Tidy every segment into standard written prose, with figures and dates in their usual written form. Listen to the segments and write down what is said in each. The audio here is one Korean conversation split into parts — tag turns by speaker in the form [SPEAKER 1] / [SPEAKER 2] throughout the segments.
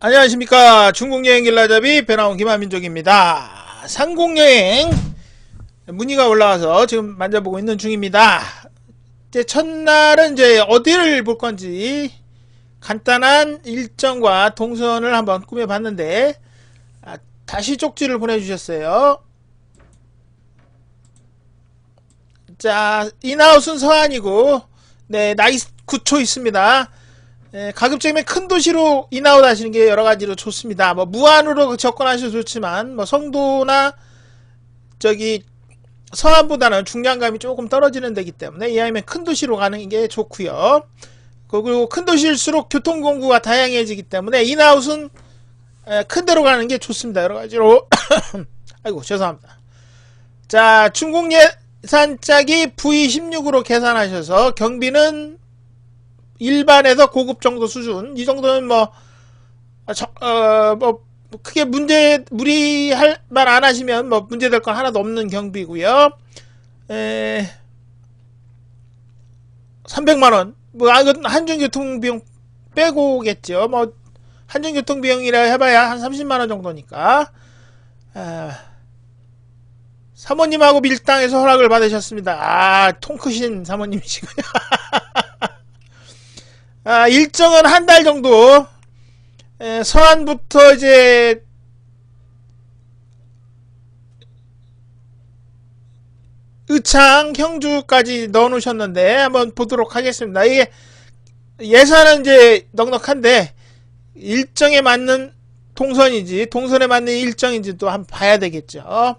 [SPEAKER 1] 안녕하십니까. 중국여행 길라잡이 배나온 김한민족입니다. 상공여행 문의가 올라와서 지금 만져보고 있는 중입니다. 이제 첫날은 이제 어디를 볼 건지 간단한 일정과 동선을 한번 꾸며봤는데 다시 쪽지를 보내주셨어요. 자, 인하우스는 서안이고 네, 나이 9초 있습니다. 가급적이면 큰 도시로 인아웃 하시는 게 여러 가지로 좋습니다. 뭐 무안으로 접근하셔도 좋지만 뭐 성도나 저기 서안보다는 중량감이 조금 떨어지는 데기 때문에 이왕이면 큰 도시로 가는 게 좋고요. 그리고 큰 도시일수록 교통공구가 다양해지기 때문에 인아웃은 큰 데로 가는 게 좋습니다. 여러 가지로. 아이고 죄송합니다. 자, 중국 예산짝이 V16으로 계산하셔서 경비는 일반에서 고급 정도 수준, 이 정도는 뭐 크게 무리할 말 안 하시면 뭐 문제될 건 하나도 없는 경비고요. 300만원, 뭐 한중교통비용 빼고겠죠. 뭐 한중교통비용이라 해봐야 한 30만원 정도니까. 사모님하고 밀당해서 허락을 받으셨습니다. 통 크신 사모님이시군요. 일정은 한 달 정도. 서안부터 이제 의창, 형주까지 넣어 놓으셨는데 한번 보도록 하겠습니다. 이게 예산은 이제 넉넉한데 일정에 맞는 동선인지 동선에 맞는 일정인지 또 한번 봐야 되겠죠.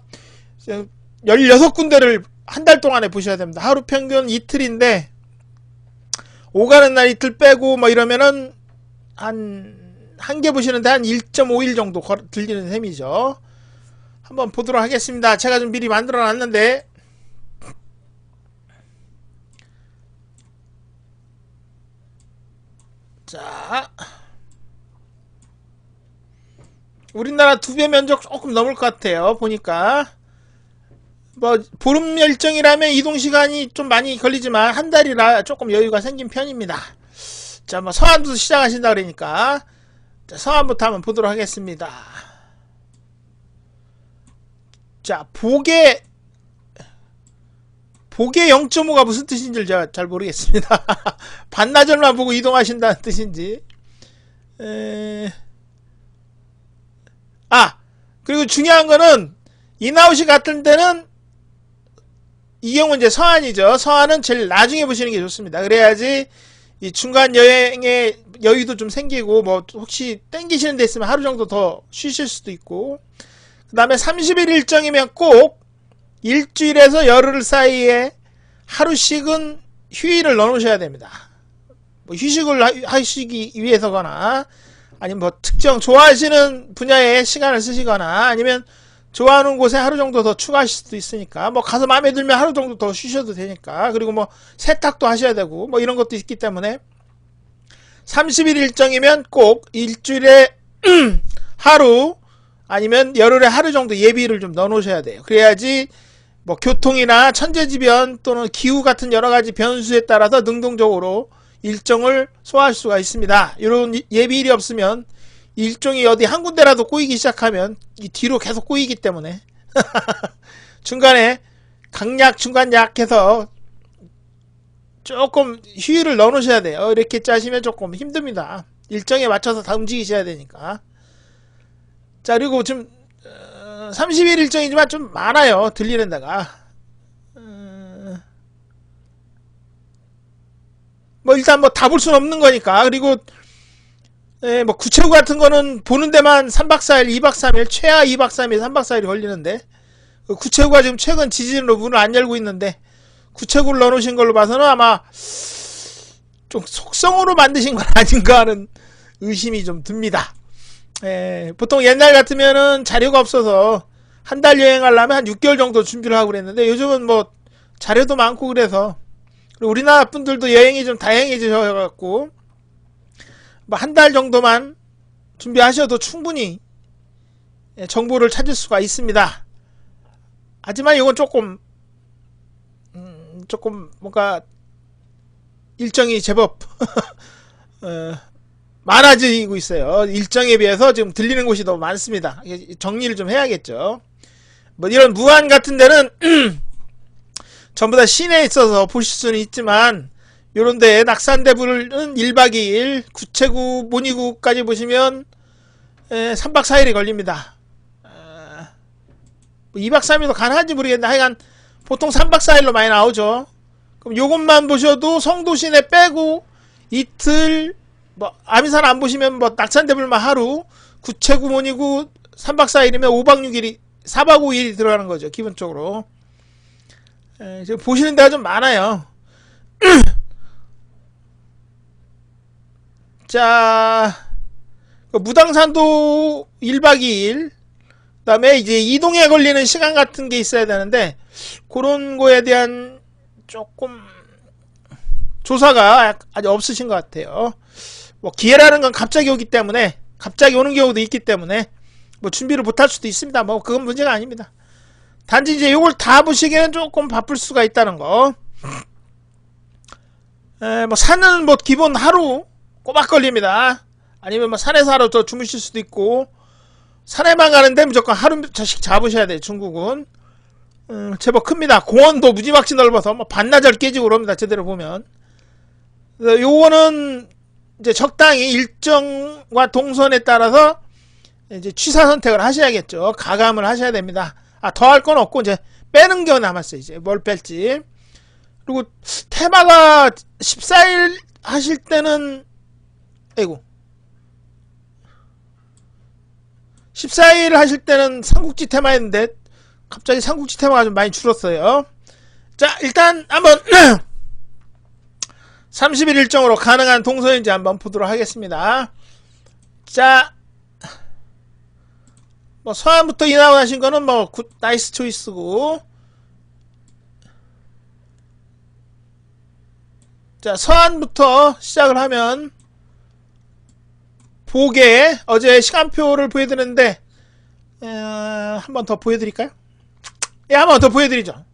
[SPEAKER 1] 16군데를 한 달 동안에 보셔야 됩니다. 하루 평균 이틀인데 오가는 날 이틀 빼고 뭐 이러면은 한 개 보시는데 한 1.5일 정도 들리는 셈이죠. 한번 보도록 하겠습니다. 제가 좀 미리 만들어 놨는데 자, 우리나라 2배 면적 조금 넘을 것 같아요. 보니까 뭐 보름 일정이라면 이동시간이 좀 많이 걸리지만 한 달이라 조금 여유가 생긴 편입니다. 자, 뭐 서안부터 시작하신다 그러니까 자, 서안부터 한번 보도록 하겠습니다. 자, 보게 0.5가 무슨 뜻인지 제가 잘 모르겠습니다. 반나절만 보고 이동하신다는 뜻인지. 그리고 중요한 거는 인아웃이 같은 데는 이 경우는 이제 서안이죠. 서안은 제일 나중에 보시는 게 좋습니다. 그래야지 이 중간 여행에 여유도 좀 생기고 뭐 혹시 땡기시는 데 있으면 하루 정도 더 쉬실 수도 있고, 그 다음에 30일 일정이면 꼭 일주일에서 열흘 사이에 하루씩은 휴일을 넣어 놓으셔야 됩니다. 뭐 휴식을 하시기 위해서거나 아니면 뭐 특정 좋아하시는 분야에 시간을 쓰시거나 아니면 좋아하는 곳에 하루 정도 더 추가하실 수도 있으니까 뭐 가서 마음에 들면 하루 정도 더 쉬셔도 되니까, 그리고 뭐 세탁도 하셔야 되고 뭐 이런 것도 있기 때문에 30일 일정이면 꼭 일주일에 하루 아니면 열흘에 하루 정도 예비를 좀 넣어 놓으셔야 돼요. 그래야지 뭐 교통이나 천재지변 또는 기후 같은 여러가지 변수에 따라서 능동적으로 일정을 소화할 수가 있습니다. 이런 예비일이 없으면 일정이 어디 한 군데라도 꼬이기 시작하면 이 뒤로 계속 꼬이기 때문에 중간에 강약 중간약 해서 조금 휴일을 넣어 놓으셔야 돼요. 이렇게 짜시면 조금 힘듭니다. 일정에 맞춰서 다 움직이셔야 되니까. 자, 그리고 지금 30일 일정이지만 좀 많아요. 들리는 데가. 뭐 일단 뭐 다 볼 수는 없는 거니까. 그리고 뭐 구체구 같은 거는 보는 데만 3박 4일, 2박 3일, 최하 2박 3일, 3박 4일이 걸리는데 구체구가 지금 최근 지진으로 문을 안 열고 있는데 구체구를 넣어 놓으신 걸로 봐서는 아마 좀 속성으로 만드신 건 아닌가 하는 의심이 좀 듭니다. 보통 옛날 같으면은 자료가 없어서 한 달 여행하려면 한 6개월 정도 준비를 하고 그랬는데 요즘은 뭐 자료도 많고 그래서, 그리고 우리나라 분들도 여행이 좀 다양해져갖고 뭐 한 달 정도만 준비하셔도 충분히 정보를 찾을 수가 있습니다. 하지만 이건 조금 뭔가 일정이 제법 많아지고 있어요. 일정에 비해서 지금 들리는 곳이 너무 많습니다. 정리를 좀 해야겠죠. 뭐 이런 무안 같은 데는 전부 다 시내에 있어서 보실 수는 있지만 요런데 낙산대부는 1박 2일 구체구 모니구까지 보시면 3박 4일이 걸립니다. 2박 3일도 가능한지 모르겠는데 하여간 보통 3박 4일로 많이 나오죠. 그럼 요것만 보셔도 성도 시내 빼고 이틀 뭐 아미산 안 보시면 뭐 낙산대불만 하루 구체구 모니구 3박 4일이면 5박 6일이 4박 5일이 들어가는 거죠. 기본적으로 지금 보시는 데가 좀 많아요. 자, 무당산도 1박 2일 그 다음에 이제 이동에 걸리는 시간 같은 게 있어야 되는데 그런 거에 대한 조금 조사가 아직 없으신 것 같아요. 뭐 기회라는 건 갑자기 오기 때문에 갑자기 오는 경우도 있기 때문에 뭐 준비를 못할 수도 있습니다. 뭐 그건 문제가 아닙니다. 단지 이제 요걸 다 보시기에는 조금 바쁠 수가 있다는 거. 뭐 산은 뭐 기본 하루 꼬박 걸립니다. 아니면 뭐 산에서 하루 더 주무실 수도 있고 산에만 가는데 무조건 하루씩 잡으셔야 돼요. 중국은 제법 큽니다. 공원도 무지막지 넓어서 뭐 반나절 깨지고 그럽니다. 제대로 보면. 요거는 이제 적당히 일정과 동선에 따라서 이제 취사 선택을 하셔야겠죠. 가감을 하셔야 됩니다. 더 할 건 없고 이제 빼는 게 남았어요. 이제 뭘 뺄지. 그리고 테마가 14일 하실 때는 14일 하실 때는 삼국지 테마였는데 갑자기 삼국지 테마가 좀 많이 줄었어요. 자, 일단 한번 30일 일정으로 가능한 동선인지 한번 보도록 하겠습니다. 자, 뭐 서안부터 인하고 하신 거는 뭐 나이스 초이스고, 자, 서안부터 시작을 하면 보게 어제 시간표를 보여드렸는데 한 번 더 보여드릴까요? 예, 한 번 더 보여드리죠.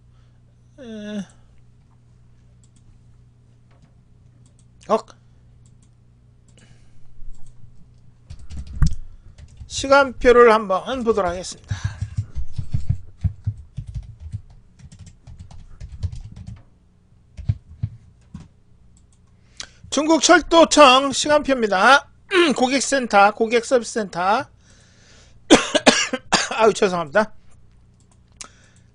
[SPEAKER 1] 시간표를 한번 보도록 하겠습니다. 중국철도청 시간표입니다. 고객센터, 고객서비스센터. 아유, 죄송합니다.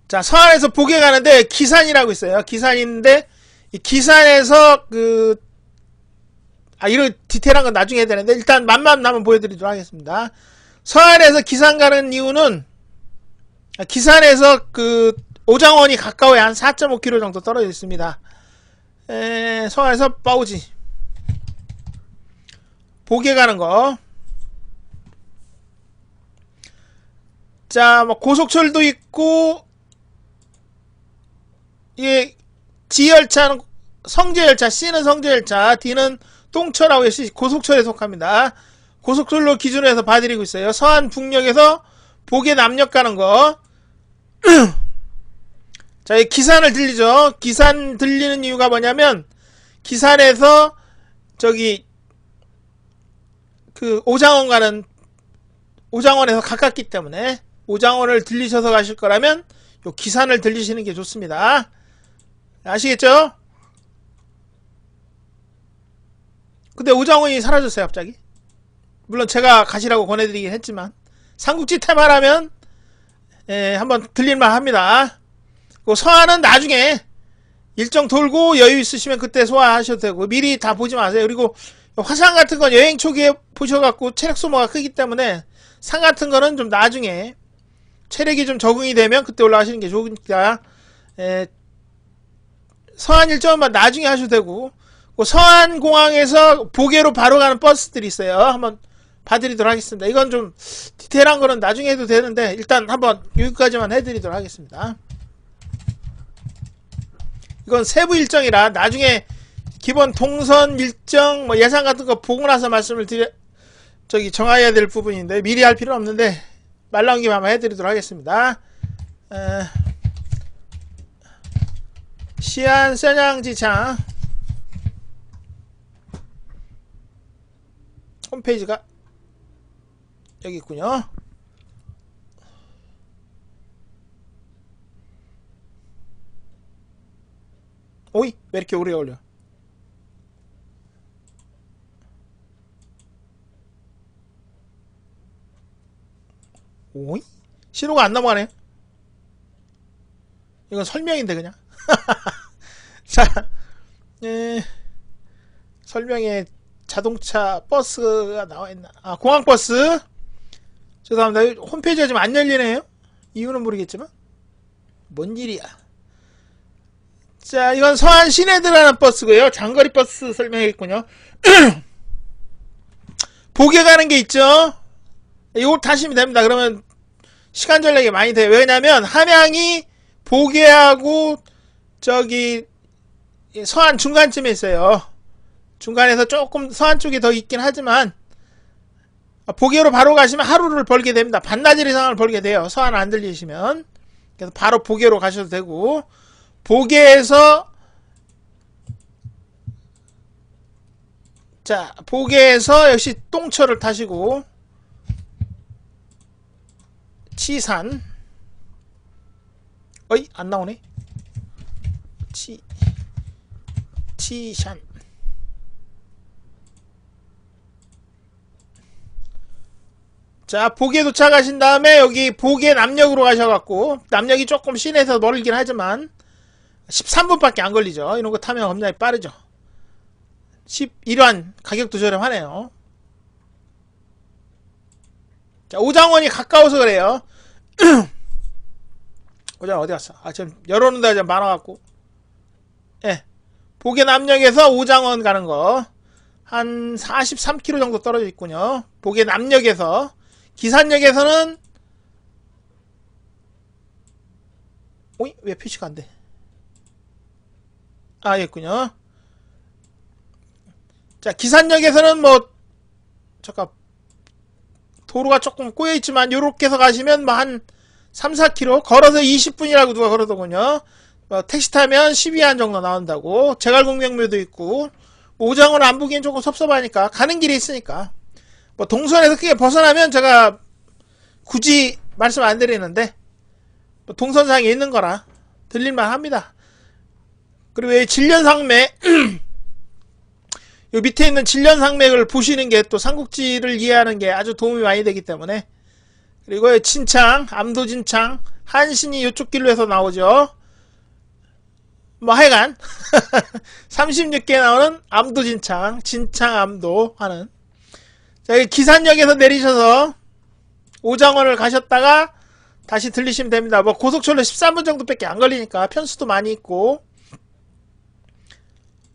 [SPEAKER 1] 자, 서안에서 보게 가는데 기산이라고 있어요. 기산인데 이 기산에서 이런 디테일한 건 나중에 해야 되는데 일단 맛만 나면 보여드리도록 하겠습니다. 서안에서 기산 가는 이유는 기산에서 오장원이 가까워야 한 4.5km 정도 떨어져 있습니다. 서안에서 빠우지 보게 가는 거. 자, 뭐 고속철도 있고, 이게 G열차는 성제열차, C는 성제열차, D는 똥철하고 고속철에 속합니다. 고속철로 기준으로 해서 봐드리고 있어요. 서안 북역에서 보게 남역 가는 거. 자, 이 기산을 들리죠. 기산 들리는 이유가 뭐냐면 기산에서 오장원 가는, 오장원에서 가깝기 때문에 오장원을 들리셔서 가실 거라면 요 기산을 들리시는 게 좋습니다. 아시겠죠? 근데 오장원이 사라졌어요. 갑자기. 물론 제가 가시라고 권해드리긴 했지만 삼국지 테마라면 한번 들릴만 합니다. 서안은 나중에 일정 돌고 여유 있으시면 그때 소화하셔도 되고 미리 다 보지 마세요. 그리고 화산 같은 건 여행 초기에 보셔갖고 체력 소모가 크기 때문에 산 같은 거는 좀 나중에 체력이 좀 적응이 되면 그때 올라가시는 게 좋으니까 서안 일정은 나중에 하셔도 되고, 서안공항에서 보게로 바로 가는 버스들이 있어요. 한번 봐드리도록 하겠습니다. 이건 좀 디테일한 거는 나중에 해도 되는데 일단 한번 여기까지만 해드리도록 하겠습니다. 이건 세부 일정이라 나중에 기본 동선 일정 예산 같은 거 보고 나서 말씀을 정해야 될 부분인데 미리 할 필요는 없는데 말 나온 김에 한번 해드리도록 하겠습니다. 시안 선양지창 홈페이지가 여기 있군요. 오이, 왜 이렇게 오래 걸려? 오이? 신호가 안 넘어가네. 이건 설명인데 그냥. 자, 설명에 자동차 버스가 나와있나. 아, 공항버스. 죄송합니다. 홈페이지가 지금 안 열리네요. 이유는 모르겠지만 뭔 일이야. 자, 이건 서안 시내 들어가는 버스고요. 장거리 버스 설명했군요. 보게 가는 게 있죠. 이걸 타시면 됩니다. 그러면 시간 절약이 많이 돼요. 왜냐면 함양이 보게하고 저기 서안 중간쯤에 있어요. 중간에서 조금 서안 쪽이 더 있긴 하지만 보게로 바로 가시면 하루를 벌게 됩니다. 반나절 이상을 벌게 돼요. 서안 안 들리시면. 그래서 바로 보게로 가셔도 되고, 보게에서 자, 보게에서 역시 똥철을 타시고 치산, 어이, 안 나오네. 치산. 자, 보게 도착하신 다음에 여기 보게 남역으로 가셔갖고, 남역이 조금 시내에서 멀긴 하지만 13분밖에 안 걸리죠. 이런 거 타면 굉장히 빠르죠. 11원, 가격도 저렴하네요. 자, 오장원이 가까워서 그래요. 오장원 어디 갔어? 아, 지금 열어놓은 데가 좀 많아갖고. 예. 보게 남역에서 오장원 가는 거. 한 43km 정도 떨어져 있군요. 보게 남역에서. 기산역에서는, 오이? 왜 표시가 안 돼? 아, 있군요. 자, 기산역에서는 뭐, 잠깐, 도로가 조금 꼬여있지만, 요렇게 해서 가시면 뭐 한 3, 4km? 걸어서 20분이라고 누가 그러더군요. 택시 타면 12안 정도 나온다고. 제갈공명묘도 있고, 오장원 안 보기엔 조금 섭섭하니까, 가는 길이 있으니까. 뭐, 동선에서 크게 벗어나면 제가 굳이 말씀 안 드리는데, 뭐 동선상에 있는 거라 들릴만 합니다. 그리고 이 질련상맥, 요 밑에 있는 질련상맥을 보시는 게 또 삼국지를 이해하는 게 아주 도움이 많이 되기 때문에. 그리고 진창, 암도진창, 한신이 요쪽 길로 해서 나오죠. 뭐 하여간 36개 나오는 암도진창, 진창 암도 하는. 자, 여기 기산역에서 내리셔서 오장원을 가셨다가 다시 들리시면 됩니다. 뭐 고속철로 13분 정도밖에 안 걸리니까 편수도 많이 있고.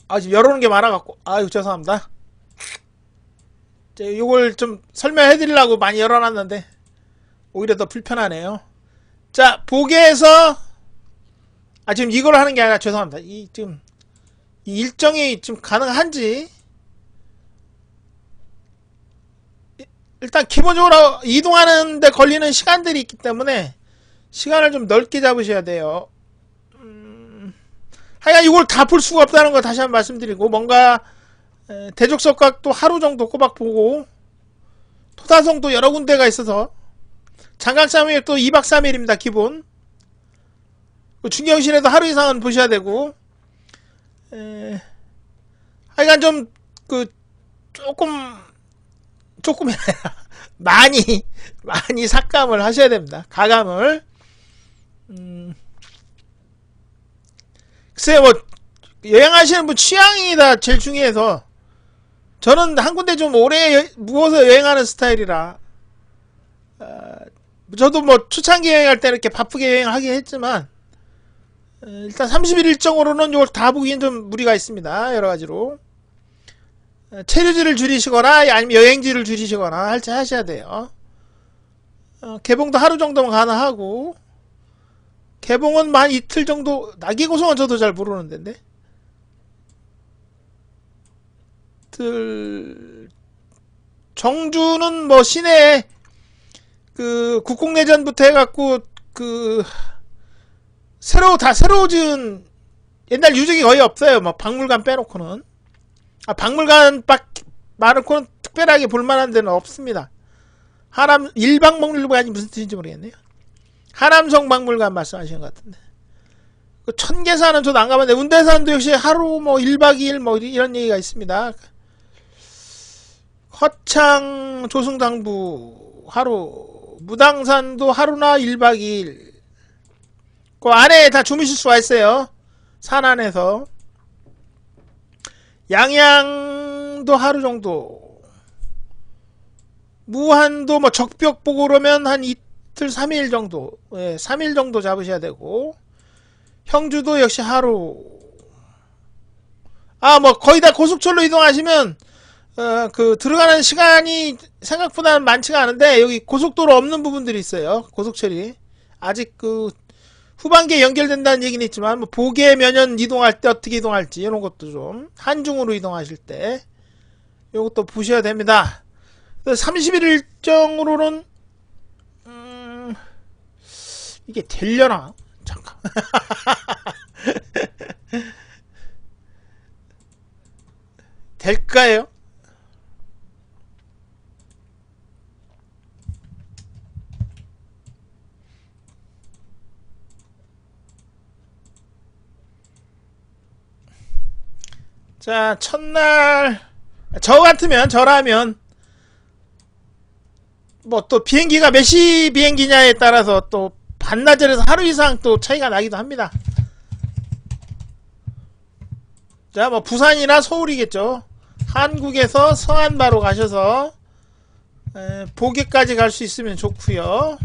[SPEAKER 1] 아, 지금 열어놓은 게 많아갖고. 아유, 죄송합니다. 요걸 좀 설명해드리려고 많이 열어놨는데 오히려 더 불편하네요. 자, 보게에서 지금 이걸 하는 게 아니라 죄송합니다. 지금 이 일정이 좀 가능한지. 일단 기본적으로 이동하는데 걸리는 시간들이 있기 때문에 시간을 좀 넓게 잡으셔야 돼요. 하여간 이걸 다 볼 수가 없다는 거 다시 한번 말씀드리고, 뭔가 대적석각도 하루 정도 꼬박 보고, 토다성도 여러 군데가 있어서 장강삼일 또 2박 3일입니다 기본. 중경시내도 하루 이상은 보셔야 되고, 하여간 좀 조금이 아니라 많이 삭감을 하셔야 됩니다. 가감을. 글쎄요, 뭐 여행하시는 분 취향이 다 제일 중요해서 저는 한 군데 좀 오래 묵어서 여행하는 스타일이라, 저도 뭐 초창기 여행할 때 이렇게 바쁘게 여행하긴 했지만, 일단 30일 일정으로는 이걸 다 보기엔 좀 무리가 있습니다. 여러가지로 체류지를 줄이시거나 아니면 여행지를 줄이시거나 하셔야 돼요. 개봉도 하루 정도면 가능하고, 개봉은 한 이틀 정도. 나기고성은 저도 잘 모르는데 정주는 뭐 시내에 국공내전부터 해갖고 새로 지은 옛날 유적이 거의 없어요. 뭐 박물관 빼놓고는. 박물관 말고는 특별하게 볼만한 데는 없습니다. 하남 일박박물관이 무슨 뜻인지 모르겠네요. 하남성 박물관 말씀하시는 것 같은데. 그 천계산은 저도 안 가봤는데 운대산도 역시 하루 뭐 1박 2일 뭐 이런 얘기가 있습니다. 허창 조승당부 하루, 무당산도 하루나 1박 2일. 그 안에 다 주무실 수가 있어요. 산 안에서. 양양도 하루 정도. 무한도 뭐 적벽 보고 그러면 한 이틀 3일 정도. 예, 3일 정도 잡으셔야 되고. 형주도 역시 하루. 아, 뭐 거의 다 고속철로 이동하시면 그 들어가는 시간이 생각보다는 많지가 않은데 여기 고속도로 없는 부분들이 있어요. 고속철이 아직 그 후반기에 연결된다는 얘기는 있지만 뭐 보계 면연 이동할 때 어떻게 이동할지 이런 것도 좀 한중으로 이동하실 때 이것도 보셔야 됩니다. 30일 일정으로는 이게 되려나? 잠깐. 될까요? 자, 첫날 저라면 뭐 또 비행기가 몇 시 비행기냐에 따라서 또 반나절에서 하루 이상 또 차이가 나기도 합니다. 자, 뭐 부산이나 서울이겠죠. 한국에서 서안바로 가셔서 보계까지 갈 수 있으면 좋고요.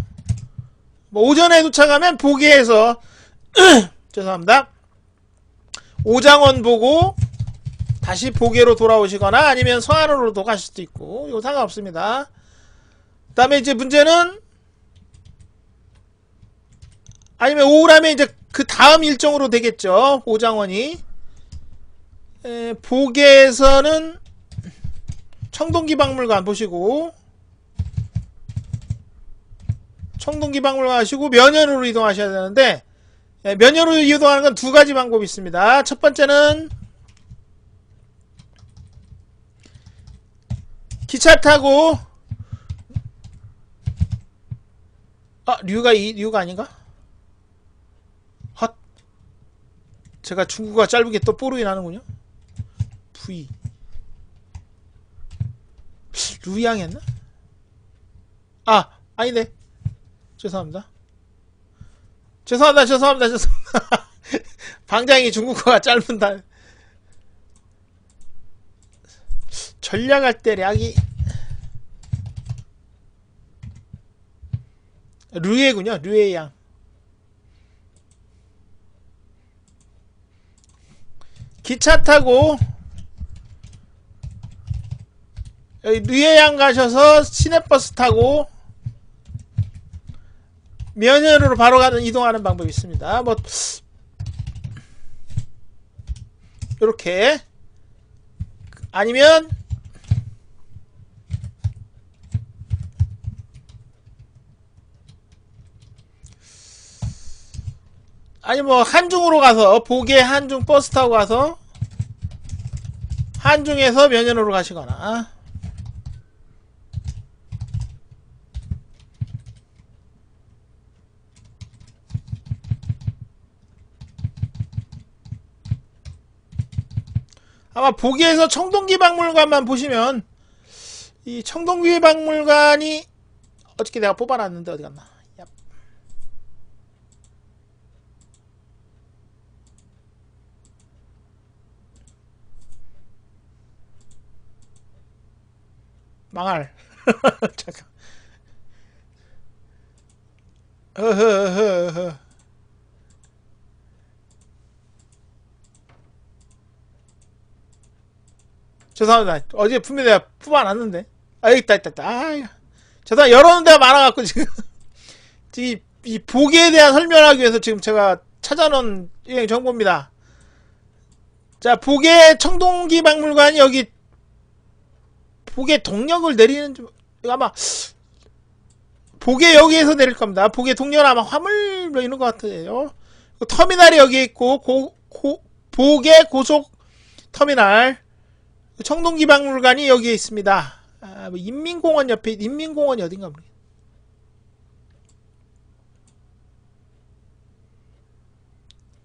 [SPEAKER 1] 뭐 오전에 도착하면 보계에서 죄송합니다. 오장원 보고 다시 보계로 돌아오시거나 아니면 서안으로도 가실 수도 있고 이거 상관없습니다. 그 다음에 이제 문제는 아니면 오후라면 이제 그 다음 일정으로 되겠죠. 오장원이 보계에서는 청동기박물관 보시고 청동기박물관 하시고 면연으로 이동하셔야 되는데 면연으로 이동하는 건 두 가지 방법이 있습니다. 첫 번째는 기차 타고 류가 아닌가? 헛. 제가 중국어가 짧게 또 뽀록이 나는군요. V. 루양 했나? 아니네. 죄송합니다. 방장이 중국어가 짧은다. 전략할 때 략이 류에군요. 류에양. 기차 타고 여기 류에양 가셔서 시내버스 타고 면연으로 바로 이동하는 방법이 있습니다. 뭐 요렇게 아니면 뭐 한중으로 가서 보계 한중 버스 타고 가서 한중에서 면연으로 가시거나 아마 보계에서 청동기박물관만 보시면 이 청동기박물관이 어저께 내가 뽑아놨는데 어디 갔나? 얍. 망할. 잠깐. 죄송합니다. 어제 분명히 내가 뽑아놨는데. 여기 있다. 죄송합니다. 열어놓은 데가 많아갖고 지금. 이 보기에 대한 설명하기 위해서 지금 제가 찾아놓은 여행 정보입니다. 자, 보계 청동기박물관이 여기 보계 동력을 내리는 아마 보계 여기에서 내릴 겁니다. 보계 동력 아마 화물로 있는 것 같아요. 터미널이 여기 있고 보계 고속 터미널 청동기박물관이 여기에 있습니다. 뭐 인민공원 옆에, 인민공원이 어딘가 모르겠네.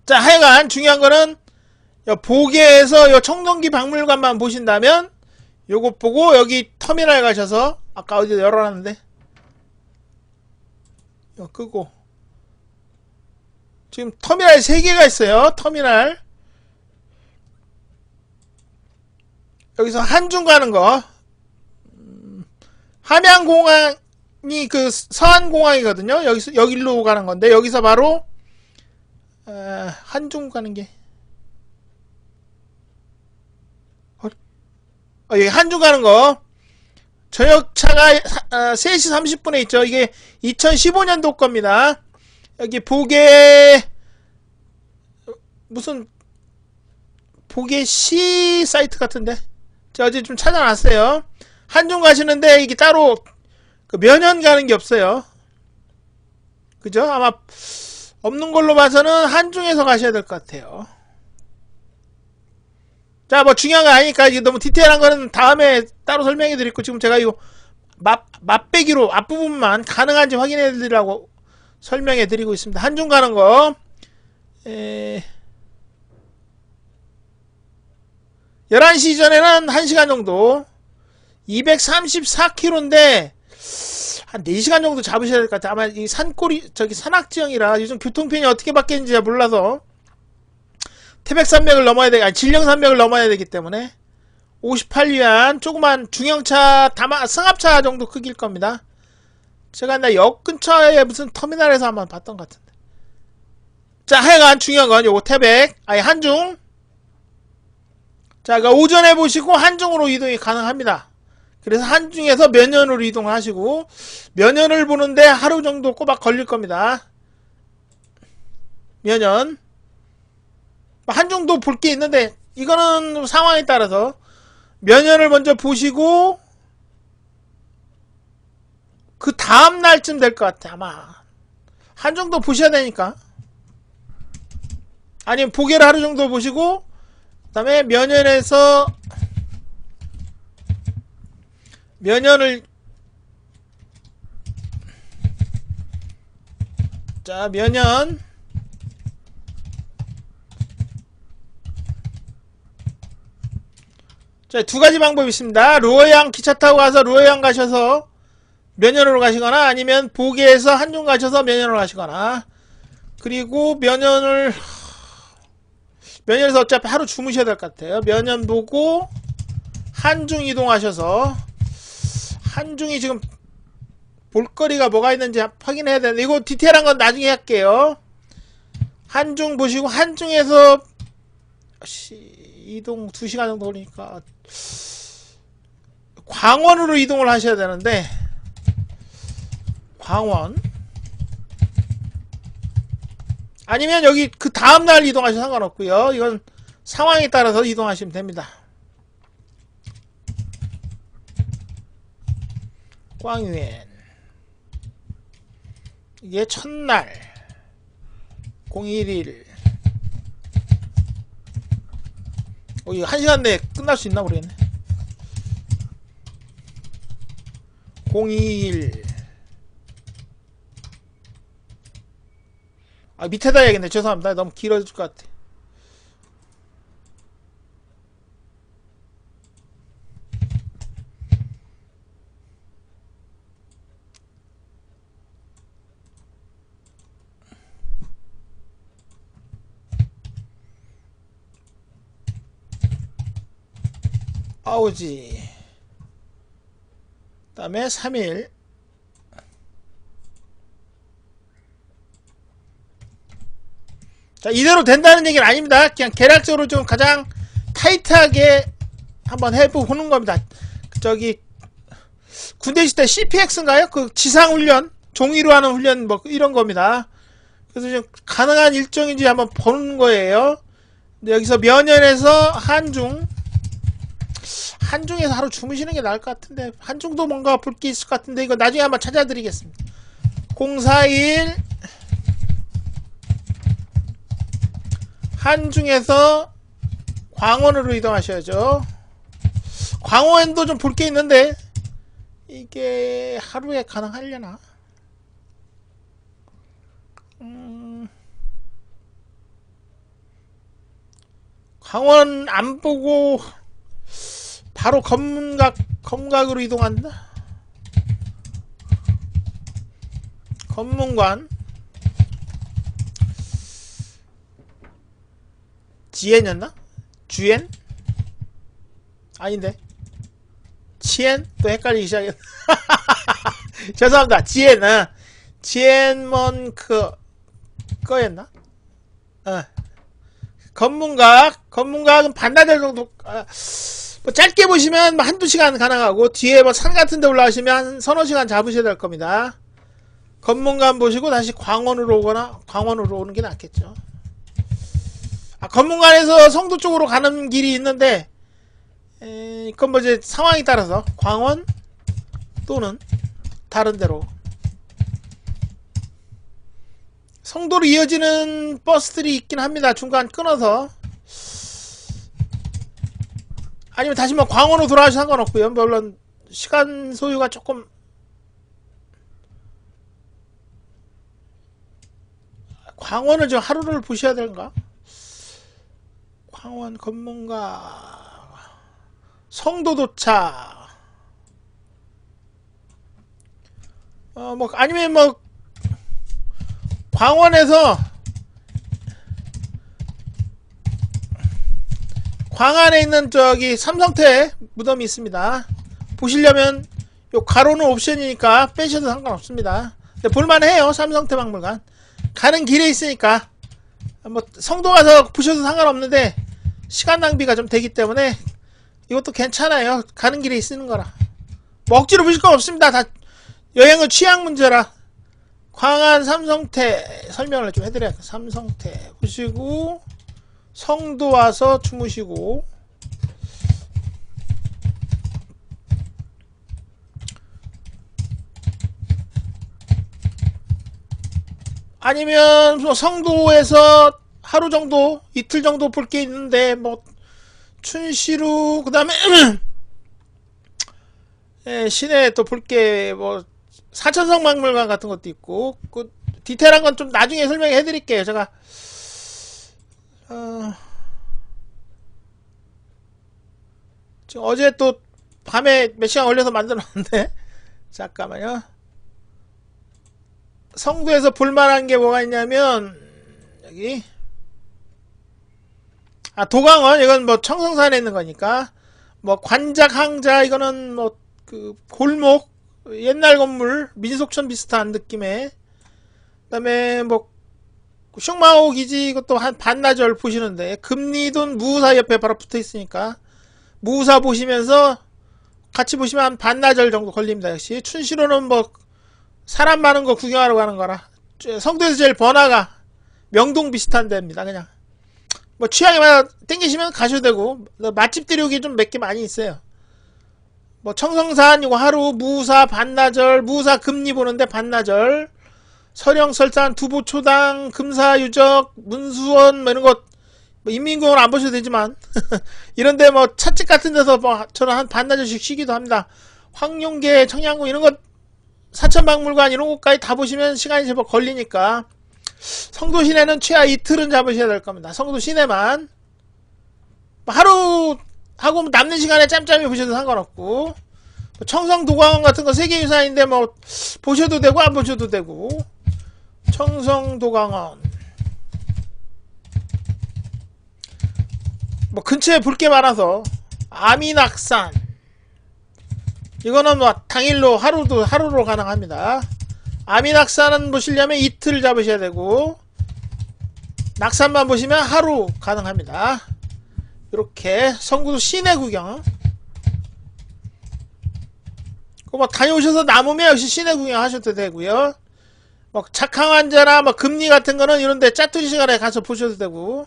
[SPEAKER 1] 자, 하여간 중요한 거는 보게에서 요 청동기 박물관만 보신다면 요거 보고 여기 터미널 가셔서 아까 어디서 열어놨는데 이거 끄고 지금 터미널 3개가 있어요. 터미널 여기서 한중 가는 거 함양공항이 그 서안공항이거든요. 여기로 가는 건데 여기서 바로 한중 가는 게 여기 한중 가는 거 저녁차가 3시 30분에 있죠. 이게 2015년도 겁니다. 여기 보게 무슨 보게 시 사이트 같은데 제가 어제 좀 찾아놨어요. 한중 가시는데 이게 따로 그 면연 가는 게 없어요. 그죠? 아마 없는 걸로 봐서는 한중에서 가셔야 될 것 같아요. 자, 뭐 중요한 거 아니니까 이게 너무 디테일한 거는 다음에 따로 설명해 드리고 지금 제가 이거 맛배기로 앞부분만 가능한지 확인해 드리라고 설명해 드리고 있습니다. 한중 가는 거 11시 전에는 1시간 정도 234km인데 한 4시간 정도 잡으셔야 될 것 같아요. 아마 이 산골이 저기 산악지형이라 요즘 교통편이 어떻게 바뀌는지 잘 몰라서 태백산맥을 넘어야 되기, 아니 진령산맥을 넘어야 되기 때문에 58위안 조그만 중형차 승합차 정도 크기일 겁니다. 제가 역 근처에 무슨 터미널에서 한번 봤던 것 같은데. 자, 하여간 중요한 건 요거 태백, 아니 한중. 자, 그러니까 오전에 보시고 한중으로 이동이 가능합니다. 그래서 한중에서 면연으로 이동하시고 면연을 보는데 하루 정도 꼬박 걸릴 겁니다. 면연. 한중도 볼 게 있는데 이거는 상황에 따라서 면연을 먼저 보시고 그 다음 날쯤 될 것 같아. 아마 한중도 보셔야 되니까. 아니면 보게를 하루 정도 보시고 그 다음에 면연에서 면연을 자 면연 자, 두 가지 방법이 있습니다. 루어양 기차 타고 가서 루어양 가셔서 면연으로 가시거나 아니면 보게에서 한중 가셔서 면연으로 가시거나 그리고 면연에서 어차피 하루 주무셔야 될 것 같아요. 면연 보고 한중 이동하셔서 한중이 지금 볼거리가 뭐가 있는지 확인해야 되는데 이거 디테일한 건 나중에 할게요. 한중 보시고 한중에서 이동 2시간 정도 걸리니까 광원으로 이동을 하셔야 되는데 광원 아니면 여기 그 다음날 이동하셔도 상관없고요. 이건 상황에 따라서 이동하시면 됩니다. 광유엔 이게 첫날 011 이거 1시간 내에 끝날 수 있나 모르겠네. 021 밑에다 해야겠네. 죄송합니다. 너무 길어질 것 같아. 아우지 그 다음에 3일 자 이대로 된다는 얘기는 아닙니다. 그냥 계략적으로 좀 가장 타이트하게 한번 해보는 겁니다. 저기 군대 시대 CPX인가요? 그 지상훈련 종이로 하는 훈련 뭐 이런 겁니다. 그래서 좀 가능한 일정인지 한번 보는 거예요. 근데 여기서 면연에서 한중에서 하루 주무시는 게 나을 것 같은데 한중도 뭔가 볼 게 있을 것 같은데 이거 나중에 한번 찾아드리겠습니다. 041 한중에서 광원으로 이동하셔야죠. 광원도 좀 볼 게 있는데 이게 하루에 가능하려나? 강원 안 보고 바로 검각으로 이동한다. 검문관 지엔이었나? 주엔? 아닌데 치엔? 또 헷갈리기 시작했다. 죄송합니다. 지엔, 지엔먼 거였나? 검문각은 반나절 정도, 뭐 짧게 보시면 한두 시간 가능하고, 뒤에 뭐 산 같은 데 올라가시면 한 서너 시간 잡으셔야 될 겁니다. 검문관 보시고 다시 광원으로 오거나, 광원으로 오는 게 낫겠죠. 검문관에서 성도 쪽으로 가는 길이 있는데, 그건 뭐 이제 상황에 따라서 광원 또는 다른 데로 성도로 이어지는 버스들이 있긴 합니다. 중간 끊어서 아니면 다시 뭐 광원으로 돌아가셔도 상관없고요. 물론 시간 소요가 조금 광원을 좀 하루를 보셔야 되는가? 광원 검문가 성도 도착 뭐 아니면 뭐 광원에서 광안에 있는 저기 삼성태 무덤이 있습니다. 보시려면 요 가로는 옵션이니까 빼셔도 상관없습니다. 근데 볼만해요. 삼성태 박물관 가는 길에 있으니까 뭐 성도 가서 보셔도 상관없는데 시간 낭비가 좀 되기 때문에 이것도 괜찮아요. 가는 길에 있는 거라 뭐 억지로 보실 건 없습니다. 다 여행은 취향 문제라. 광안 삼성태 설명을 좀 해드려야겠다. 삼성태 보시고 성도 와서 주무시고 아니면 뭐 성도에서 하루 정도 이틀 정도 볼 게 있는데 뭐 춘시루 그 다음에 예, 시내에 또 볼 게 뭐 사천성 박물관 같은 것도 있고 그 디테일한 건 좀 나중에 설명해 드릴게요. 제가 지금 어제 또 밤에 몇 시간 걸려서 만들었는데 잠깐만요. 성도에서 볼만한 게 뭐가 있냐면 여기 도강원 이건 뭐 청성산에 있는 거니까 뭐 관작 항자 이거는 뭐 그 골목 옛날 건물 민속촌 비슷한 느낌의 그다음에 뭐 슝마오 기지 이것도 한 반나절 보시는데 금리돈 무우사 옆에 바로 붙어 있으니까 무우사 보시면서 같이 보시면 한 반나절 정도 걸립니다. 역시 춘시로는 뭐 사람 많은 거 구경하러 가는 거라 성도에서 제일 번화가 명동 비슷한 데입니다. 그냥 뭐 취향에 맞아 땡기시면 가셔도 되고 맛집들이 여기 좀 몇 개 많이 있어요. 뭐 청성산 이거 하루 무우사 반나절 무우사 금리 보는데 반나절 서령설산 두보초당 금사유적 문수원 뭐 이런 거 뭐 인민공원 안 보셔도 되지만 이런데 뭐 찻집 같은 데서 뭐 저는 한 반나절씩 쉬기도 합니다. 황룡계 청양고 이런 것 사천박물관 이런 곳까지 다 보시면 시간이 제법 걸리니까 성도 시내는 최하 이틀은 잡으셔야 될 겁니다. 성도 시내만 하루 하고 남는 시간에 짬짬이 보셔도 상관없고 청성도광원 같은 거 세계유산인데 뭐 보셔도 되고 안 보셔도 되고 청성도광원 뭐 근처에 볼 게 많아서 아미낙산 이거는 뭐 당일로 하루로 가능합니다. 아미낙산은 보시려면 이틀 잡으셔야 되고 낙산만 보시면 하루 가능합니다. 이렇게 성구도 시내 구경 뭐 다녀오셔서 남으면 역시 시내 구경 하셔도 되고요. 뭐 착항환자나 뭐 금리 같은 거는 이런데 짜투리 시간에 가서 보셔도 되고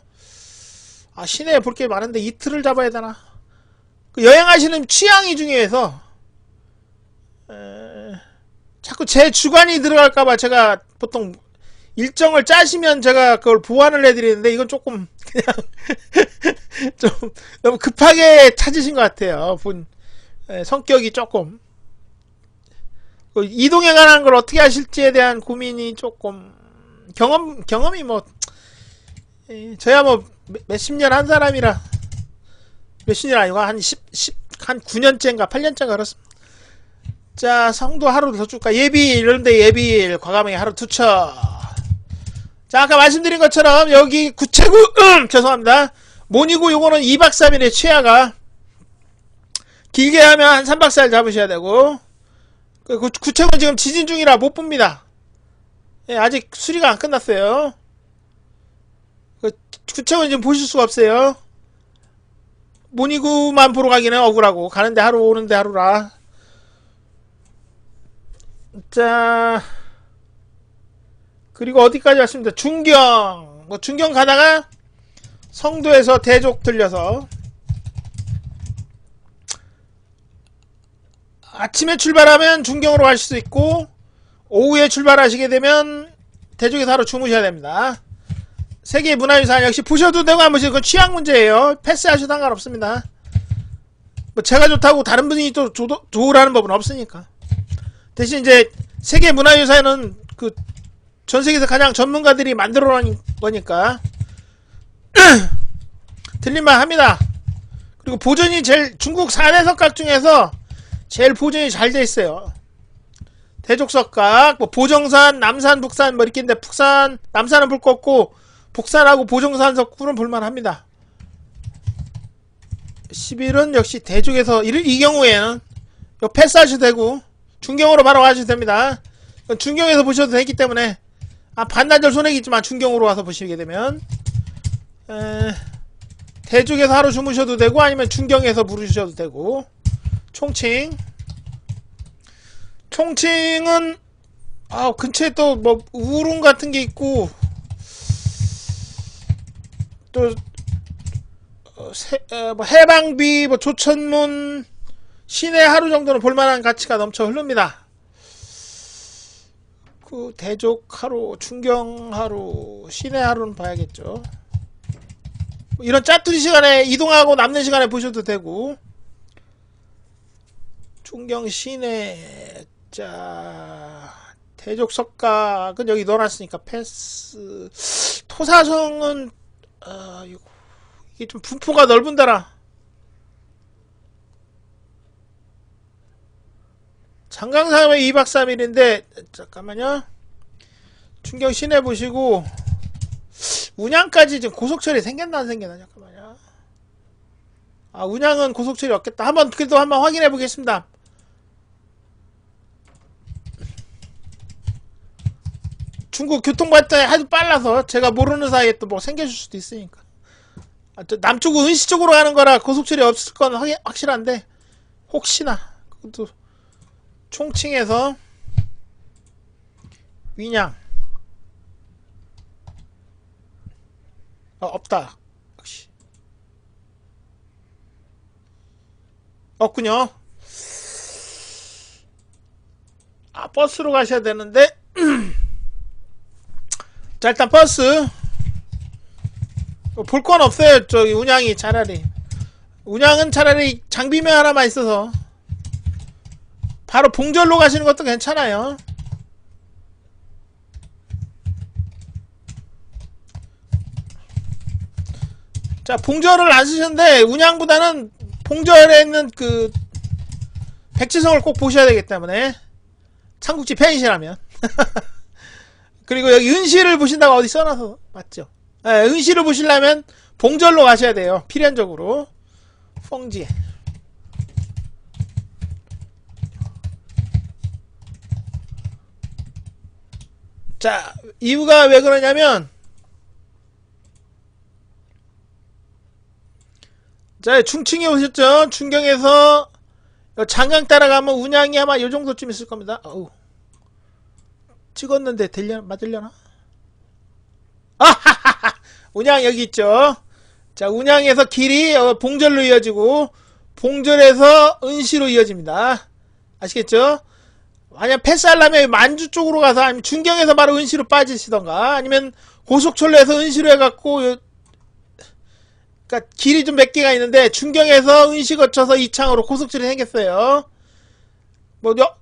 [SPEAKER 1] 시내에 볼 게 많은데 이틀을 잡아야 되나? 그 여행하시는 취향이 중요해서 자꾸 제 주관이 들어갈까봐 제가 보통 일정을 짜시면 제가 그걸 보완을 해드리는데 이건 조금 그냥 좀 너무 급하게 찾으신 것 같아요. 본 성격이 조금 이동에 관한 걸 어떻게 하실지에 대한 고민이 조금, 경험이 뭐, 저야 뭐, 몇십 년 한 사람이라, 몇십 년 아니고, 한 9년째인가 8년째인가 그렇습니다. 자, 성도 하루 더 줄까? 예비일, 이런데 예비일, 과감하게 하루 투처. 자, 아까 말씀드린 것처럼, 여기 구체구, 죄송합니다. 모니구 요거는 2박 3일에 취하가, 길게 하면 한 3박 4일 잡으셔야 되고, 구체구는 지금 지진 중이라 못 봅니다. 예, 아직 수리가 안 끝났어요. 구체구는 지금 보실 수가 없어요. 모니구만 보러 가기는 억울하고, 가는데 하루, 오는데 하루라. 자, 그리고 어디까지 왔습니다. 중경. 뭐 중경 가다가 성도에서 대족 들려서 아침에 출발하면 중경으로 갈 수도 있고, 오후에 출발하시게 되면 대족에서 하루 주무셔야 됩니다. 세계 문화유산 역시 보셔도 되고 안 보셔도, 그건 취향 문제예요. 패스하셔도 상관없습니다. 뭐 제가 좋다고 다른 분이 또 좋으라는 법은 없으니까. 대신 이제 세계 문화유산은 그 전 세계에서 가장 전문가들이 만들어 놓은 거니까 들릴만 합니다. 그리고 보존이 제일, 중국 4대 석각 중에서 제일 보존이 잘 돼 있어요. 대족석각, 뭐 보정산, 남산, 북산 뭐 이렇게 있는데, 북산, 남산은 볼 거 없고 북산하고 보정산 석굴은 볼만합니다. 11은 역시 대족에서, 이 경우에는 패스하셔도 되고 중경으로 바로 가셔도 됩니다. 중경에서 보셔도 되기 때문에, 반나절 손해가 있지만 중경으로 와서 보시게 되면 대족에서 하루 주무셔도 되고, 아니면 중경에서 부르셔도 되고. 총칭은 근처에 또 뭐 우릉 같은 게 있고, 또 뭐 해방비, 뭐 조천문, 시내 하루 정도는 볼만한 가치가 넘쳐 흐릅니다. 그 대족 하루, 중경 하루, 시내 하루는 봐야겠죠. 이런 짜투리 시간에 이동하고 남는 시간에 보셔도 되고. 중경 시내. 자, 대족 석각은 여기 넣어놨으니까 패스. 토사성은 이게 좀 분포가 넓은데라. 장강사면 2박 3일인데 잠깐만요. 중경 시내 보시고, 운양까지 지금 고속철이 생겼나 안 생겼나, 잠깐만요. 운양은 고속철이 없겠다. 그래도 한번 확인해 보겠습니다. 중국 교통 발전이 아주 빨라서 제가 모르는 사이에 또 뭐 생겨줄 수도 있으니까. 남쪽은 은시 쪽으로 가는 거라 고속철이 없을 건 확실한데, 혹시나. 그것도 총칭에서 위냥. 없다. 역시 없군요. 버스로 가셔야 되는데 자, 일단 버스 볼 건 없어요. 저기 운양이 차라리, 운양은 차라리 장비명 하나만 있어서 바로 봉절로 가시는 것도 괜찮아요. 자, 봉절을 안 쓰셨는데 운양보다는 봉절에 있는 그 백지성을 꼭 보셔야 되기 때문에, 삼국지 팬이시라면. 그리고 여기 은시를 보신다고 어디 써놔서 맞죠? 네, 은시를 보시려면 봉절로 가셔야 돼요. 필연적으로. 펑지. 자, 이유가 왜 그러냐면, 자, 충칭에 오셨죠? 중경에서 장강 따라가면 운양이 아마 요 정도쯤 있을 겁니다. 찍었는데 맞으려나? 운양 여기 있죠. 자, 운양에서 길이 봉절로 이어지고, 봉절에서 은시로 이어집니다. 아시겠죠? 만약 패스하려면 만주 쪽으로 가서, 아니면 중경에서 바로 은시로 빠지시던가, 아니면 고속철로에서 은시로 해갖고, 그러니까 길이 좀 몇 개가 있는데, 중경에서 은시 거쳐서 이창으로 고속철이 생겼어요. 뭐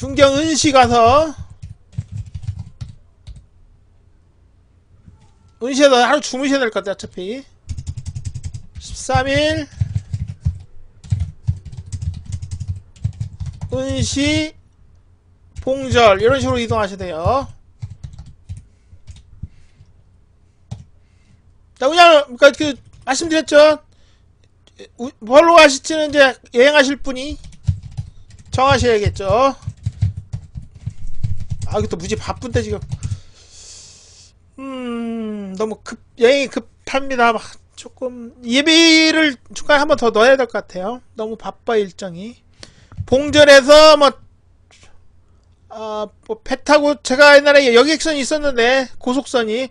[SPEAKER 1] 중경 은시 가서 은시에서 하루 주무셔야 될 것 같아. 어차피 13일 은시 봉절 이런 식으로 이동하셔야 돼요. 자, 그냥 그 말씀드렸죠. 뭘로 가실지는 이제 여행하실 분이 정하셔야겠죠. 아, 이거 또 무지 바쁜데 지금. 너무 여행이 급합니다. 막 조금 예비를 중간에 한 번 더 넣어야 될 것 같아요. 너무 바빠 일정이. 봉절에서 뭐 배 타고 제가 옛날에 여객선이 있었는데 고속선이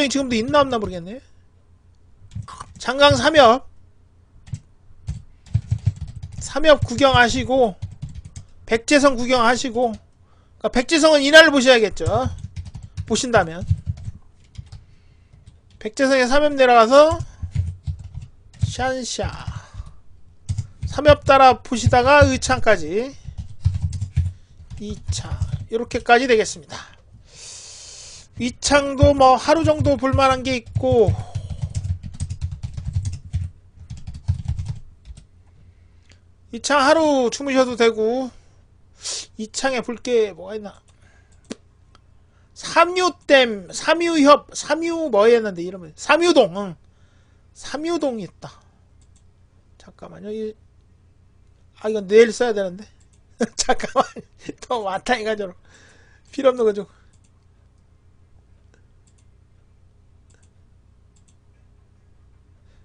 [SPEAKER 1] 지금도 있나 없나 모르겠네. 장강 삼엽 구경하시고 백제성 구경하시고, 그러니까 백제성은 이날을 보셔야겠죠. 보신다면 백제성에 삼엽 내려가서 샨샤 삼엽 따라 보시다가 의창까지 2창 이렇게까지 되겠습니다. 이창도 뭐 하루 정도 볼만한 게 있고, 이창 하루 주무셔도 되고, 이창에 볼 게 뭐가 있나? 삼유댐, 삼유협, 삼유 뭐였는데 이러면 삼유동, 응. 삼유동이 있다. 잠깐만요. 이건 내일 써야 되는데. 잠깐만. 또 많다니까 저러. 필요 없는 거죠.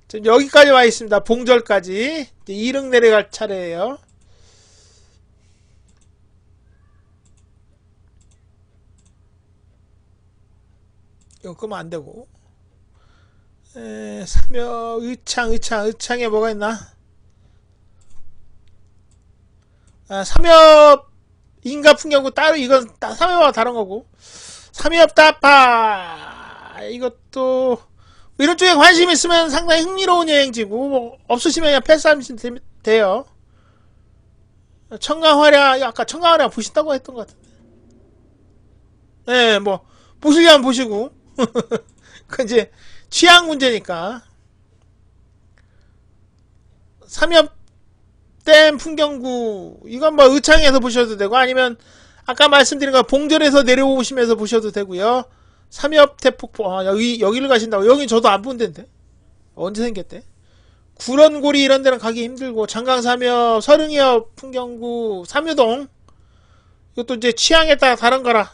[SPEAKER 1] 지금 여기까지 와 있습니다. 봉절까지. 이제 이릉 내려갈 차례예요. 이거 끄면 안 되고. 삼엽, 의창에 뭐가 있나? 삼엽 인가 풍경구 따로, 이건 삼엽과 다른 거고. 삼엽 따파 이것도 이런 쪽에 관심 있으면 상당히 흥미로운 여행지고, 뭐 없으시면 그냥 패스하시면 돼요. 청강화량, 아까 청강화량 보신다고 했던 것 같은데. 네, 뭐 보시려면 보시고. 그 이제 취향 문제니까. 삼엽댐 풍경구 이건 뭐 의창에서 보셔도 되고, 아니면 아까 말씀드린 거 봉절에서 내려오시면서 보셔도 되고요. 삼엽 대폭포, 여기를 가신다고. 여기 저도 안 본 데인데 언제 생겼대? 구런고리 이런 데는 가기 힘들고, 장강삼엽, 서릉엽 풍경구, 삼유동 이것도 이제 취향에 따라 다른 거라.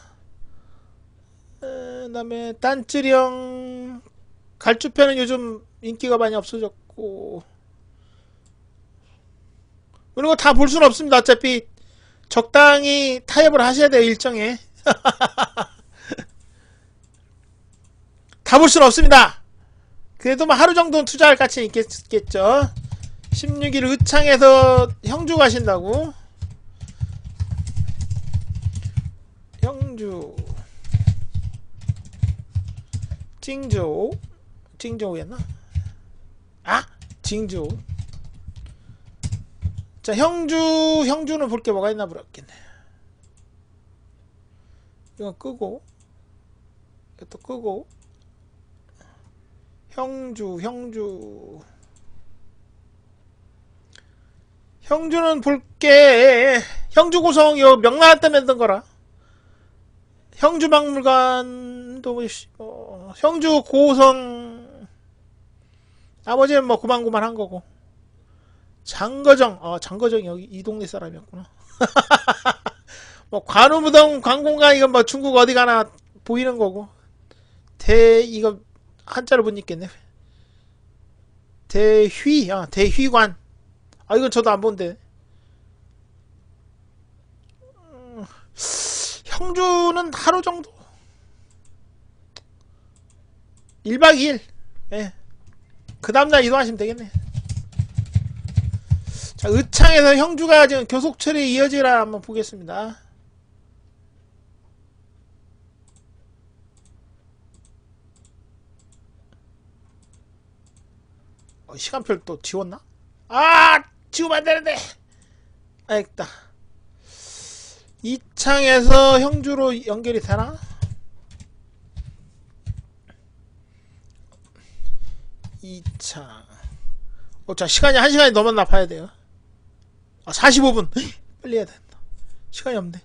[SPEAKER 1] 그 다음에 딴쯔령 갈주편은 요즘 인기가 많이 없어졌고, 이런 거 다 볼 수는 없습니다. 어차피 적당히 타협을 하셔야 돼요, 일정에. 다 볼 수는 없습니다. 그래도 뭐 하루 정도는 투자할 가치는 있겠죠. 16일 의창에서 형주 가신다고. 형주 징조우였나? 징조우. 자, 형주는 볼 게 뭐가 있나 모르겠네. 이거 끄고, 이것도 끄고. 형주는 볼게, 형주고성 요 명나라 때 만든 거라. 형주박물관도 형주고성 나머지는 뭐 고만고만한 거고. 장거정 여기 이 동네 사람이었구나. 뭐 관우무동 관공가 이건 뭐 중국 어디 가나 보이는 거고. 이거 한자를 못 읽겠네. 대휘관. 이건 저도 안 본데. 형주는 하루 정도. 1박 2일. 예. 그 다음날 이동하시면 되겠네. 자, 의창에서 형주가 지금 교속철이 이어지라 한번 보겠습니다. 시간표를 또 지웠나? 지우면 안 되는데. 알겠다. 이창에서 형주로 연결이 되나? 이창. 자, 시간이 1시간이 넘었나 봐야 돼요. 45분. 빨리 해야 된다. 시간이 없네.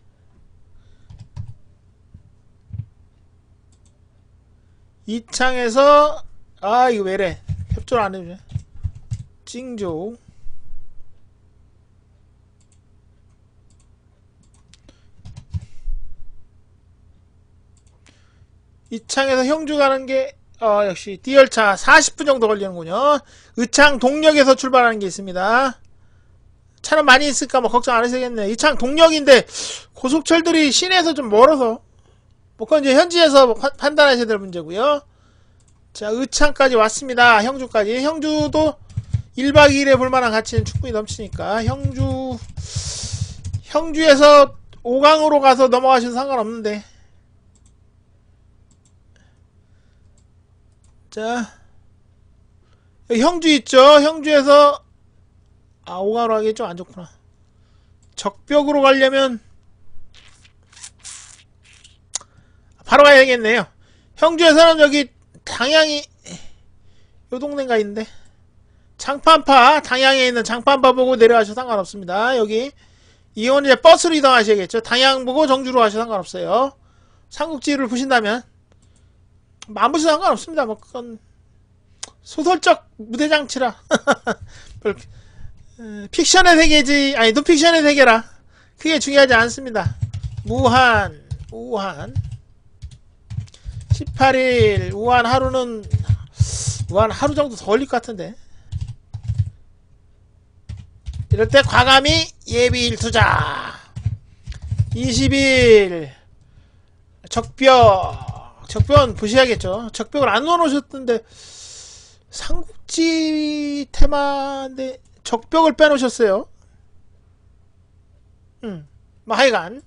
[SPEAKER 1] 이창에서, 이거 왜래. 협조를 안 해주네. 찡조. 이창에서 형주 가는 게, 역시, D열차 40분 정도 걸리는군요. 의창 동역에서 출발하는 게 있습니다. 차는 많이 있을까 뭐 걱정 안 하시겠네. 이창 동역인데, 고속철들이 시내에서 좀 멀어서, 뭐, 그건 이제 현지에서 판단하셔야 될 문제고요. 자, 의창까지 왔습니다. 형주까지. 형주도 1박 2일에 볼만한 가치는 충분히 넘치니까, 형주에서 5강으로 가서 넘어가셔도 상관없는데, 자, 형주 있죠? 형주에서 5강으로 하기 좀 안 좋구나. 적벽으로 가려면 바로 가야 되겠네요. 형주에서는 여기 당양이 요 동네인가 있는데 장판파, 당양에 있는 장판파 보고 내려가셔도 상관없습니다. 여기 이건 이제 버스로 이동하셔야겠죠. 당양 보고 정주로 가셔도 상관없어요. 삼국지를 보신다면 안 보셔도 상관없습니다. 뭐 그건 소설적 무대장치라. 픽션의 세계지, 아니 노픽션의 세계라 크게 중요하지 않습니다. 우한 18일 우한 하루는 우한 하루 정도 더 걸릴 것 같은데, 이럴 때 과감히 예비일 투자. 20일 적벽은 보셔야겠죠. 적벽을 안 넣어놓으셨던데 삼국지 테마인데 적벽을 빼놓으셨어요. 뭐 하여간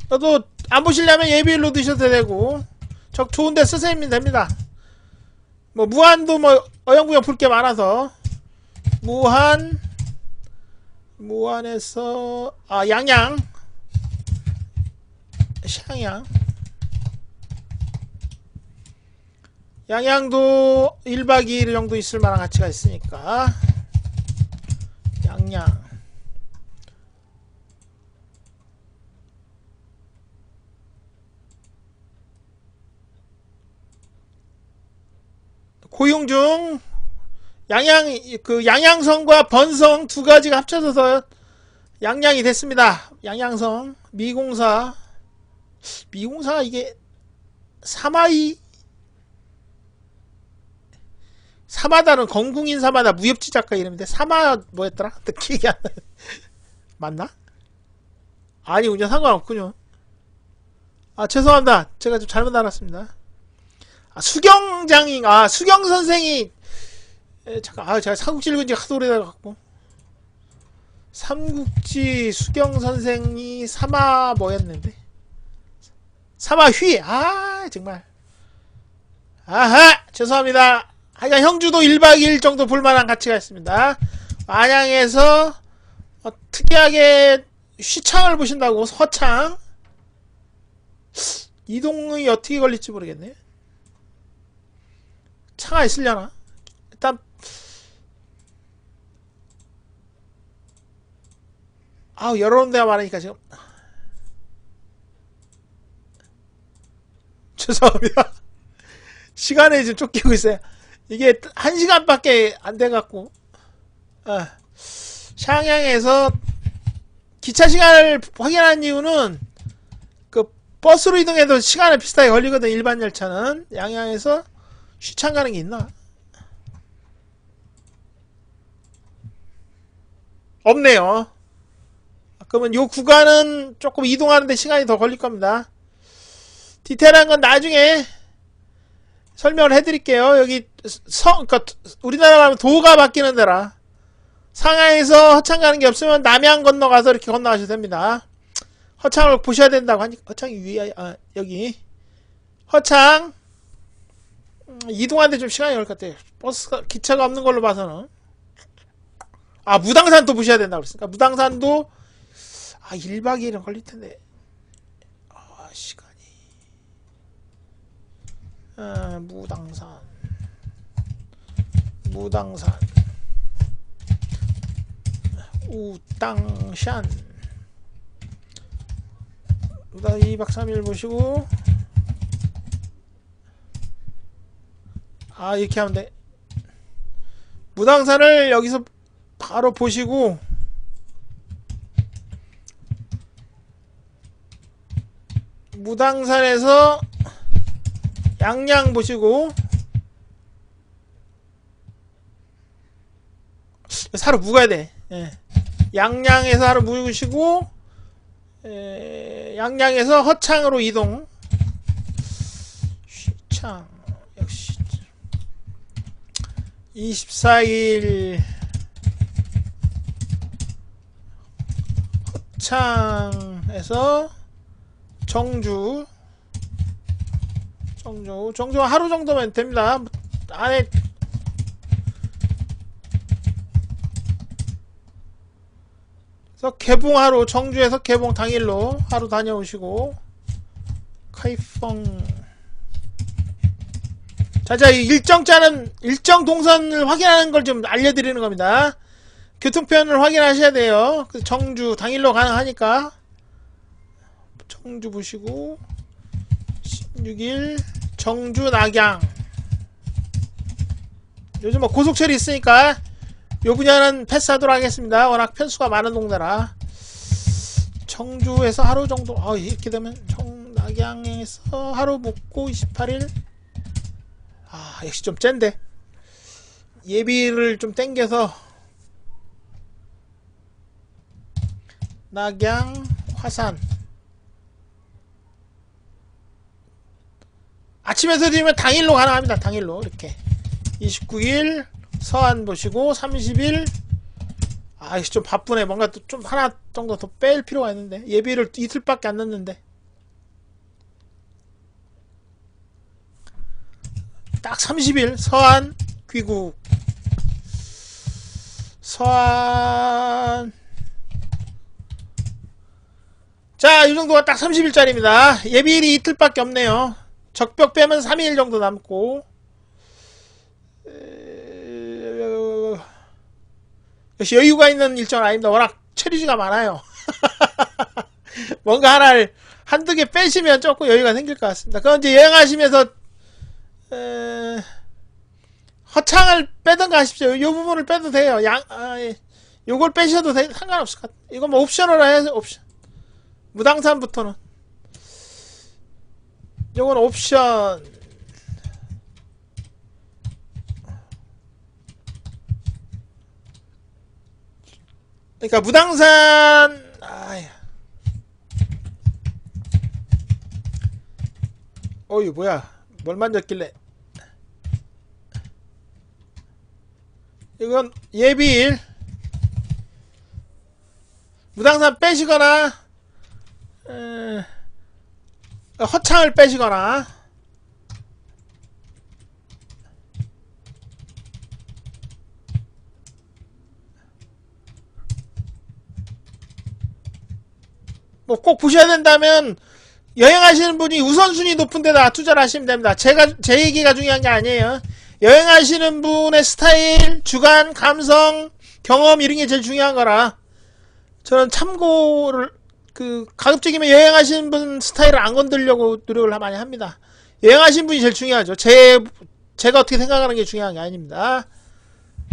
[SPEAKER 1] 너도 안 보시려면 예비일로 드셔도 되고, 적 좋은데 쓰시면 됩니다. 뭐 무한도 뭐 어영부영 볼 게 많아서 무한에서 양양 양양도 1박 2일 정도 있을 만한 가치가 있으니까 양양. 고용중 양양성과 번성 두 가지가 합쳐져서 양양이 됐습니다. 양양성 미공사가 이게 사마다는 건궁인 사마다 무협지 작가 이름인데 사마 뭐였더라? 기억이 안 나. 맞나? 아니군요. 상관없군요. 죄송합니다. 제가 좀 잘못 알았습니다. 수경장인 수경 선생이 잠깐 제가 삼국지 읽은 지 하도 오래돼 갖고 삼국지 수경 선생이 사마 뭐였는데 사마휘 정말 죄송합니다. 하여간 형주도 1박 2일 정도 볼만한 가치가 있습니다. 안양에서 특이하게 시창을 보신다고 서창 이동이 어떻게 걸릴지 모르겠네. 차가 있으려나? 일단 여러 군데가 많으니까 지금 죄송합니다. 시간에 지금 쫓기고 있어요. 이게 1시간밖에 안 돼갖고 샹양에서 기차 시간을 확인한 이유는 그 버스로 이동해도 시간이 비슷하게 걸리거든. 일반 열차는. 양양에서 시창 가는 게 있나? 없네요. 그러면 요 구간은 조금 이동하는데 시간이 더 걸릴 겁니다. 디테일한 건 나중에 설명을 해드릴게요. 여기 그러니까 우리나라 가면 도가 바뀌는 데라 상하이에서 허창 가는 게 없으면 남양 건너가서 이렇게 건너가셔도 됩니다. 허창을 보셔야 된다고 하니까 허창이 위에 여기 허창 이동하는데 좀 시간이 걸릴 것 같아요. 기차가 없는 걸로 봐서는. 아, 무당산도 보셔야 된다고 그랬으니까 무당산도 1박 2일은 걸릴 텐데. 시간이. 무당산. 우땅샨. 2박 3일 보시고. 이렇게 하면 돼. 무당산을 여기서 바로 보시고, 무당산에서 양양 보시고, 하루 묵어야 돼. 예. 양양에서 하루 묵으시고, 양양에서 허창으로 이동. 시창 역시 24일 허창에서 정주 하루 정도면 됩니다. 안에 그래서 개봉하루, 정주에서 개봉 당일로 하루 다녀오시고, 카이펑. 자, 일정 동선을 확인하는 걸 좀 알려드리는 겁니다. 교통편을 확인하셔야 돼요. 정주 당일로 가능하니까. 정주 보시고, 16일 정주 낙양. 요즘 뭐 고속철이 있으니까 요 분야는 패스하도록 하겠습니다. 워낙 편수가 많은 동네라. 정주에서 하루 정도, 이렇게 되면 낙양에서 하루 묵고 28일. 역시 좀 짠데. 예비를 좀 땡겨서 낙양, 화산. 아침에서 드리면 당일로 가능합니다. 당일로 이렇게 29일 서안 보시고, 30일 역시 좀 바쁘네. 뭔가 또 좀 하나 정도 더 뺄 필요가 있는데, 예비를 이틀밖에 안 넣었는데. 딱 30일 서안 귀국. 서안. 자, 이 정도가 딱 30일짜리입니다. 예비일이 이틀밖에 없네요. 적벽 빼면 3일 정도 남고. 역시 여유가 있는 일정은 아닙니다. 워낙 체류지가 많아요. 뭔가 하나를 한두 개 빼시면 조금 여유가 생길 것 같습니다. 그건 이제 여행하시면서 허창을 빼든가 하십시오. 요 부분을 빼도 돼요. 요걸 빼셔도 상관없을 것 같아요. 이건 뭐 옵션으로 해서 옵션. 무당산부터는. 요건 옵션. 그러니까 무당산. 어이 뭐야, 뭘 만졌길래. 이건 예비일. 무당산 빼시거나 허창을 빼시거나. 뭐 꼭 보셔야 된다면 여행하시는 분이 우선순위 높은 데다 투자를 하시면 됩니다. 제 얘기가 중요한 게 아니에요. 여행하시는 분의 스타일, 주관, 감성, 경험 이런 게 제일 중요한 거라, 저는 참고를, 가급적이면 여행하시는 분 스타일을 안 건들려고 노력을 많이 합니다. 여행하시는 분이 제일 중요하죠. 제가 어떻게 생각하는 게 중요한 게 아닙니다.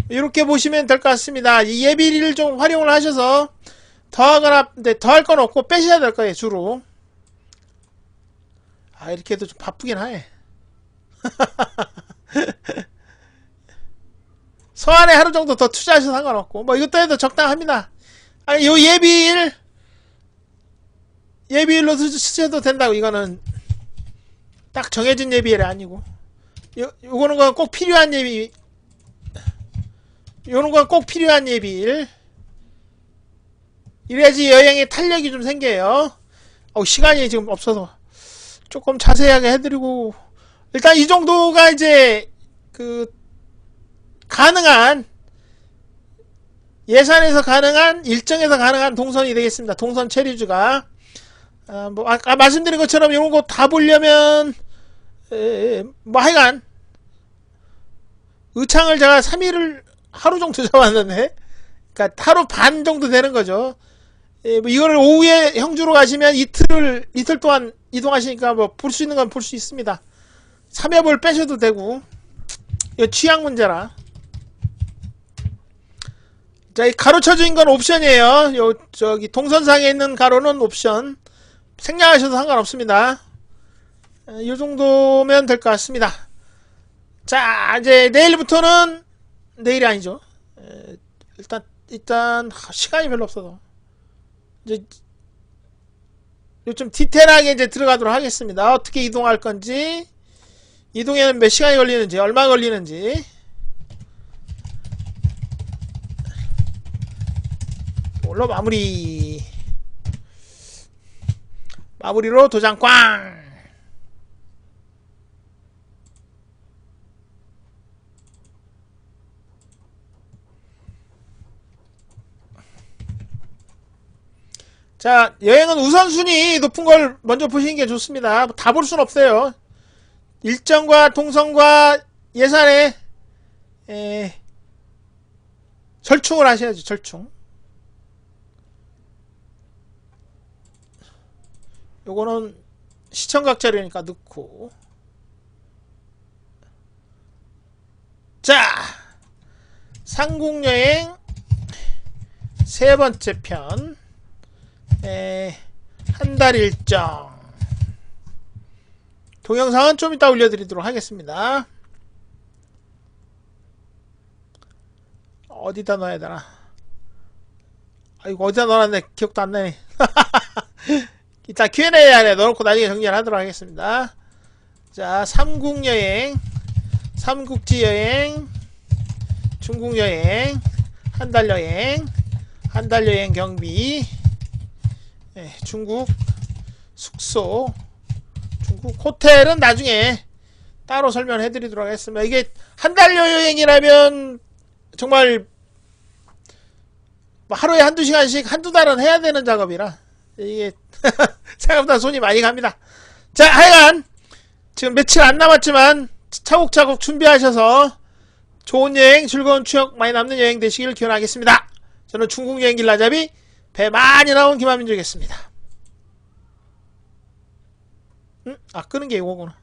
[SPEAKER 1] 이렇게 보시면 될 것 같습니다. 이 예비일을 좀 활용을 하셔서 더하거나, 더할 건 없고 빼셔야 될 거예요, 주로. 이렇게 해도 좀 바쁘긴 하네. 서안에 하루 정도 더 투자하셔도 상관없고, 뭐 이것도 해도 적당합니다. 요 예비일로 쓰셔도 된다고. 이거는 딱 정해진 예비일이 아니고, 요거는 꼭 필요한 예비, 요런 건 꼭 필요한 예비일. 이래야지 여행에 탄력이 좀 생겨요. 시간이 지금 없어서 조금 자세하게 해드리고, 일단 이 정도가 이제 가능한 예산에서 가능한, 일정에서 가능한 동선이 되겠습니다. 동선 체류주가. 뭐, 아까 말씀드린 것처럼 이런 거 다 보려면, 뭐, 하여간, 의창을 제가 3일을 하루 정도 잡았는데, 그니까 하루 반 정도 되는 거죠. 뭐 이거를 오후에 형주로 가시면 이틀 동안 이동하시니까 뭐 볼 수 있는 건 볼 수 있습니다. 3협을 빼셔도 되고, 이거 취향 문제라. 자, 이 가로 쳐진 건 옵션이에요. 저기 동선상에 있는 가로는 옵션. 생략하셔도 상관없습니다. 이 정도면 될 것 같습니다. 자, 이제 내일부터는, 내일이 아니죠. 일단 시간이 별로 없어서 이제 좀 디테일하게 이제 들어가도록 하겠습니다. 어떻게 이동할 건지, 이동에는 몇 시간이 걸리는지, 얼마 걸리는지. 이걸로 마무리로 도장 꽝. 자, 여행은 우선순위 높은 걸 먼저 보시는 게 좋습니다. 다 볼 순 없어요. 일정과 동선과 예산에 절충을 하셔야죠. 절충. 요거는 시청각 자료니까 넣고. 자, 상국여행 세 번째 편. 한 달 일정. 동영상은 좀 이따 올려드리도록 하겠습니다. 어디다 넣어야 되나? 이거 어디다 넣어놨네. 기억도 안 나네. 이따 Q&A 안에 넣어놓고 나중에 정리를 하도록 하겠습니다. 자, 삼국여행, 삼국지여행, 중국여행, 한 달 여행 경비, 중국 숙소, 중국 호텔은 나중에 따로 설명해 드리도록 하겠습니다. 이게 한 달 여행이라면 정말 하루에 한두 시간씩 한두 달은 해야 되는 작업이라 이게 생각보다 손이 많이 갑니다. 자, 하여간 지금 며칠 안 남았지만 차곡차곡 준비하셔서 좋은 여행, 즐거운 추억 많이 남는 여행 되시길 기원하겠습니다. 저는 중국 여행 길라잡이 배 많이 나온 김한민주겠습니다. 끄는 게 이거구나.